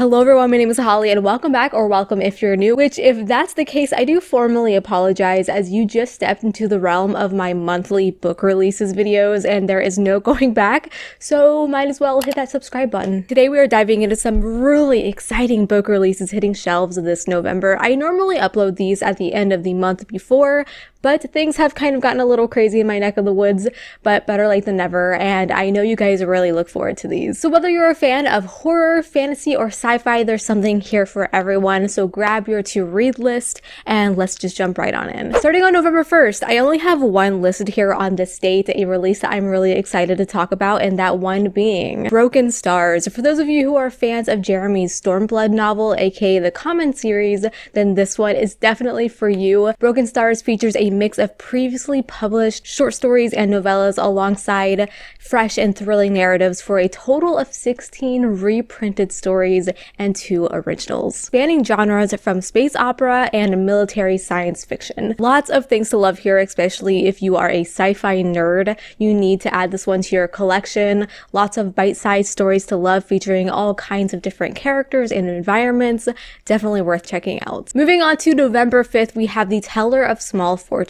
Hello everyone, my name is Holly and welcome back, or welcome if you're new, which if that's the case, I do formally apologize as you just stepped into the realm of my monthly book releases videos and there is no going back, so might as well hit that subscribe button. Today we are diving into some really exciting book releases hitting shelves this November. I normally upload these at the end of the month before, but things have kind of gotten a little crazy in my neck of the woods, but better late than never, and I know you guys really look forward to these. So whether you're a fan of horror, fantasy, or sci-fi, there's something here for everyone, so grab your to-read list, and let's just jump right on in. Starting on November 1st, I only have one listed here on this date, a release that I'm really excited to talk about, and that one being Broken Stars. For those of you who are fans of Jeremy's Stormblood novel, aka the Common series, then this one is definitely for you. Broken Stars features a mix of previously published short stories and novellas alongside fresh and thrilling narratives for a total of 16 reprinted stories and 2 originals, spanning genres from space opera and military science fiction. Lots of things to love here, especially if you are a sci-fi nerd. You need to add this one to your collection. Lots of bite-sized stories to love featuring all kinds of different characters and environments. Definitely worth checking out. Moving on to November 5th, we have The Teller of Small Fortunes.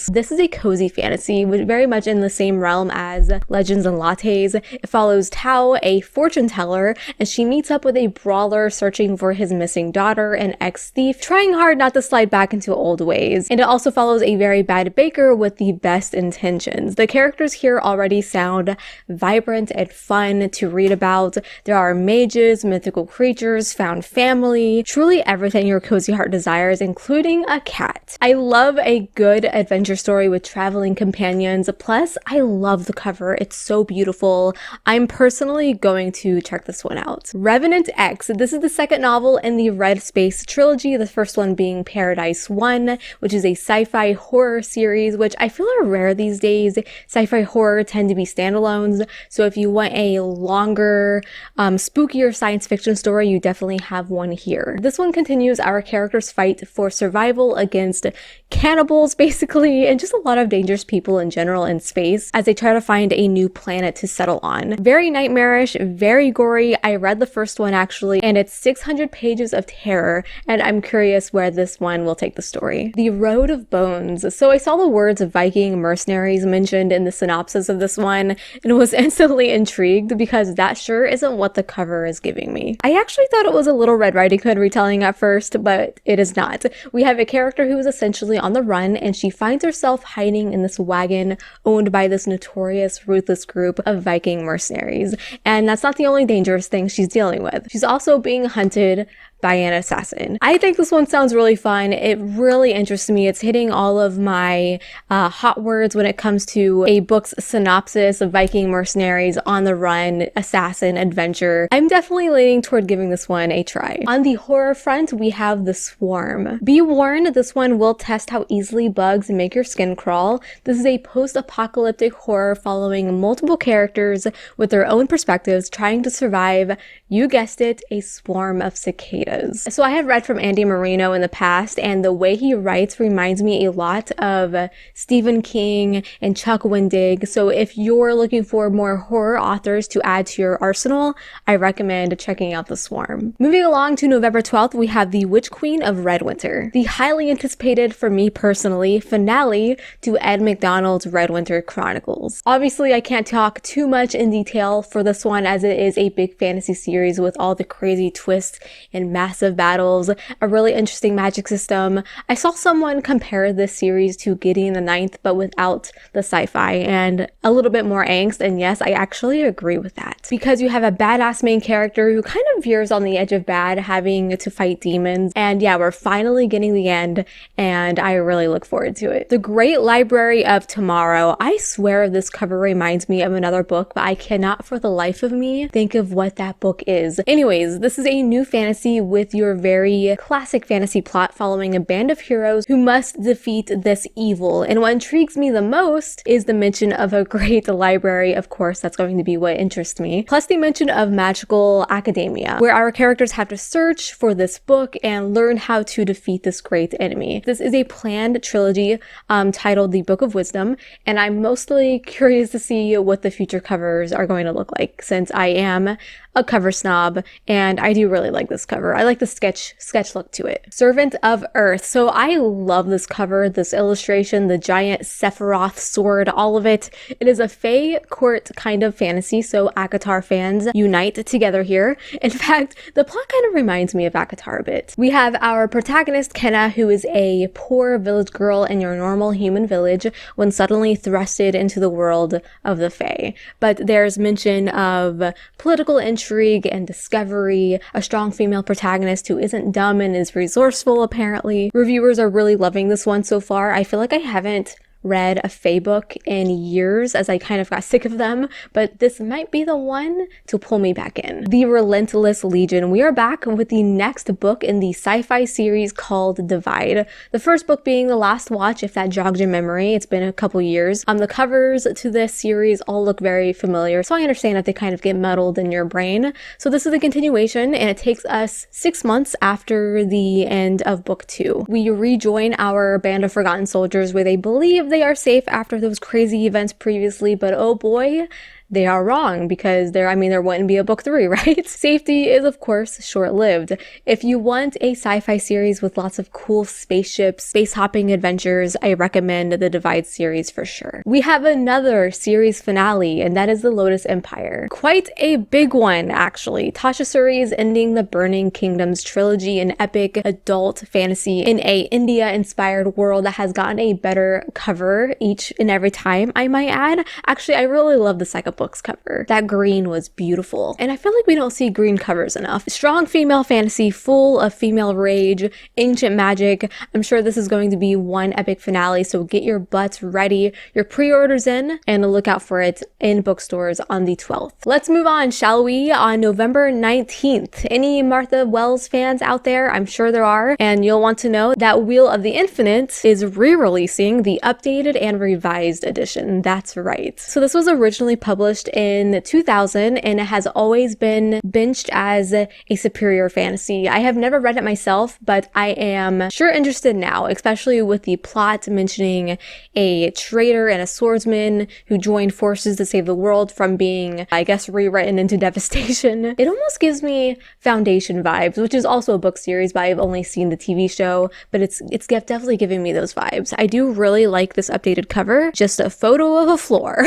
This is a cozy fantasy, very much in the same realm as Legends and Lattes. It follows Tao, a fortune teller, and she meets up with a brawler searching for his missing daughter, an ex-thief, trying hard not to slide back into old ways. And it also follows a very bad baker with the best intentions. The characters here already sound vibrant and fun to read about. There are mages, mythical creatures, found family, truly everything your cozy heart desires, including a cat. I love a good adventure story with traveling companions. Plus, I love the cover. It's so beautiful. I'm personally going to check this one out. Revenant X. This is the second novel in the Red Space trilogy, the first one being Paradise 1, which is a sci-fi horror series, which I feel are rare these days. Sci-fi horror tend to be standalones, so if you want a longer, spookier science fiction story, you definitely have one here. This one continues our characters' fight for survival against cannibals, basically, and just a lot of dangerous people in general in space as they try to find a new planet to settle on. Very nightmarish, very gory. I read the first one actually, and it's 600 pages of terror, and I'm curious where this one will take the story. The Road of Bones. So I saw the words Viking mercenaries mentioned in the synopsis of this one and was instantly intrigued because that sure isn't what the cover is giving me. I actually thought it was a Little Red Riding Hood retelling at first, but it is not. We have a character who is essentially on the run, and she finds herself hiding in this wagon owned by this notorious, ruthless group of Viking mercenaries. And that's not the only dangerous thing she's dealing with. She's also being hunted by an assassin. I think this one sounds really fun. It really interests me. It's hitting all of my hot words when it comes to a book's synopsis of Viking mercenaries, on the run, assassin, adventure. I'm definitely leaning toward giving this one a try. On the horror front, we have The Swarm. Be warned, this one will test how easily bugs make your skin crawl. This is a post-apocalyptic horror following multiple characters with their own perspectives trying to survive, you guessed it, a swarm of cicadas. So I have read from Andy Marino in the past, and the way he writes reminds me a lot of Stephen King and Chuck Wendig. So if you're looking for more horror authors to add to your arsenal, I recommend checking out The Swarm. Moving along to November 12th, we have The Witch Queen of Redwinter, the highly anticipated, for me personally, finale to Ed McDonald's Redwinter Chronicles. Obviously, I can't talk too much in detail for this one as it is a big fantasy series with all the crazy twists and massive battles, a really interesting magic system. I saw someone compare this series to Gideon the Ninth, but without the sci-fi and a little bit more angst, and yes, I actually agree with that. Because you have a badass main character who kind of veers on the edge of bad, having to fight demons, and yeah, we're finally getting the end, and I really look forward to it. The Great Library of Tomorrow. I swear this cover reminds me of another book, but I cannot for the life of me think of what that book is. Anyways, this is a new fantasy with your very classic fantasy plot following a band of heroes who must defeat this evil. And what intrigues me the most is the mention of a great library. Of course, that's going to be what interests me. Plus the mention of magical academia, where our characters have to search for this book and learn how to defeat this great enemy. This is a planned trilogy titled The Book of Wisdom, and I'm mostly curious to see what the future covers are going to look like, since I am a cover snob, and I do really like this cover. I like the sketch look to it. Servant of Earth. So I love this cover, this illustration, the giant Sephiroth sword, all of it. It is a Fae court kind of fantasy, so ACOTAR fans unite together here. In fact, the plot kind of reminds me of ACOTAR a bit. We have our protagonist Kenna, who is a poor village girl in your normal human village when suddenly thrusted into the world of the Fae. But there's mention of political intrigue and discovery, a strong female protagonist who isn't dumb and is resourceful apparently. Reviewers are really loving this one so far. I feel like I haven't read a Fae book in years as I kind of got sick of them, but this might be the one to pull me back in. The Relentless Legion. We are back with the next book in the sci-fi series called Divide. The first book being The Last Watch, if that jogs your memory. It's been a couple years. The covers to this series all look very familiar, so I understand if they kind of get muddled in your brain. So this is the continuation, and it takes us 6 months after the end of book 2. We rejoin our band of forgotten soldiers where they believe they are safe after those crazy events previously, but oh boy, they are wrong, because there wouldn't be a book 3, right? Safety is, of course, short-lived. If you want a sci-fi series with lots of cool spaceships, space-hopping adventures, I recommend the Divide series for sure. We have another series finale, and that is the Lotus Empire. Quite a big one, actually. Tasha Suri is ending the Burning Kingdoms trilogy, an epic adult fantasy in a India-inspired world that has gotten a better cover each and every time, I might add. Actually, I really love the second book's cover. That green was beautiful, and I feel like we don't see green covers enough. Strong female fantasy full of female rage, ancient magic. I'm sure this is going to be one epic finale, so get your butts ready, your pre-orders in, and look out for it in bookstores on the 12th. Let's move on, shall we? On November 19th, any Martha Wells fans out there? I'm sure there are, and you'll want to know that Wheel of the Infinite is re-releasing the updated and revised edition. That's right. So this was originally published in 2000, and it has always been benched as a superior fantasy. I have never read it myself, but I am sure interested now, especially with the plot mentioning a traitor and a swordsman who joined forces to save the world from being, I guess, rewritten into devastation. It almost gives me Foundation vibes, which is also a book series, but I've only seen the TV show, but it's definitely giving me those vibes. I do really like this updated cover, just a photo of a floor.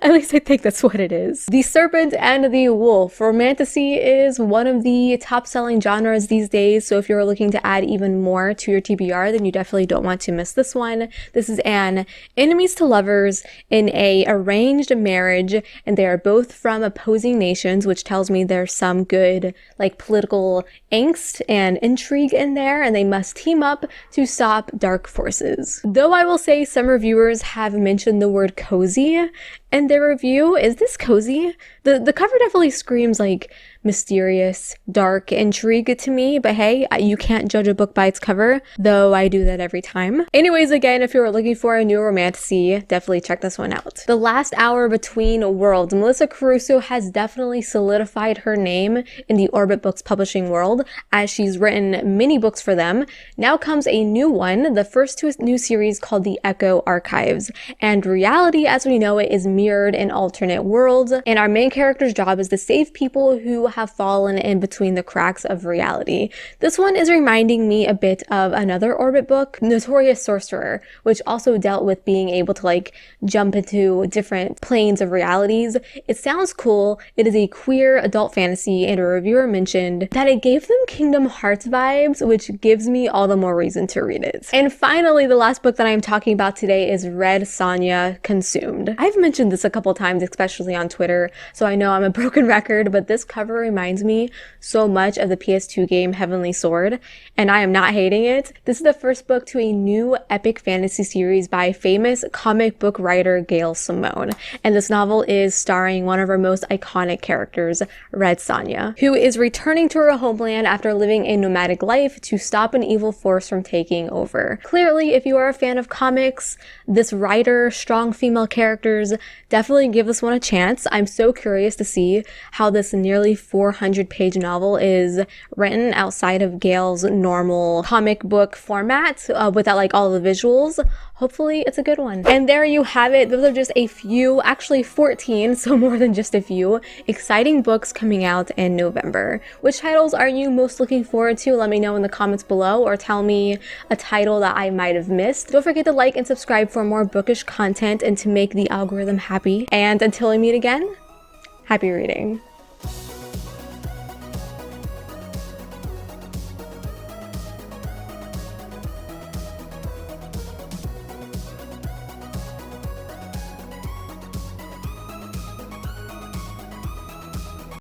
At least I think that's what it is. The Serpent and the Wolf. Romantasy is one of the top-selling genres these days, so if you're looking to add even more to your TBR, then you definitely don't want to miss this one. This is an enemies to lovers in a arranged marriage, and they are both from opposing nations, which tells me there's some good, like, political angst and intrigue in there, and they must team up to stop dark forces. Though I will say some reviewers have mentioned the word cozy in their review. Is this cozy? The cover definitely screams like mysterious, dark intrigue to me, but hey, you can't judge a book by its cover, though I do that every time. Anyways, again, if you're looking for a new romantasy, definitely check this one out. The Last Hour Between Worlds. Melissa Caruso has definitely solidified her name in the Orbit Books publishing world, as she's written many books for them. Now comes a new one, the first to a new series called The Echo Archives, and reality as we know it is mirrored in alternate worlds, and our main character's job is to save people who have fallen in between the cracks of reality. This one is reminding me a bit of another Orbit book, Notorious Sorcerer, which also dealt with being able to like jump into different planes of realities. It sounds cool. It is a queer adult fantasy, and a reviewer mentioned that it gave them Kingdom Hearts vibes, which gives me all the more reason to read it. And finally, the last book that I'm talking about today is Red Sonja Consumed. I've mentioned this a couple times, especially on Twitter, so I know I'm a broken record, but this cover reminds me so much of the PS2 game Heavenly Sword, and I am not hating it. This is the first book to a new epic fantasy series by famous comic book writer Gail Simone, and this novel is starring one of our most iconic characters, Red Sonja, who is returning to her homeland after living a nomadic life to stop an evil force from taking over. Clearly, if you are a fan of comics, this writer, strong female characters, definitely give this one a chance. I'm so curious curious to see how this nearly 400-page novel is written outside of Gail's normal comic book format, without like all the visuals. Hopefully it's a good one. And there you have it. Those are just a few, actually 14, so more than just a few, exciting books coming out in November. Which titles are you most looking forward to? Let me know in the comments below, or tell me a title that I might have missed. Don't forget to like and subscribe for more bookish content and to make the algorithm happy. And until we meet again, happy reading.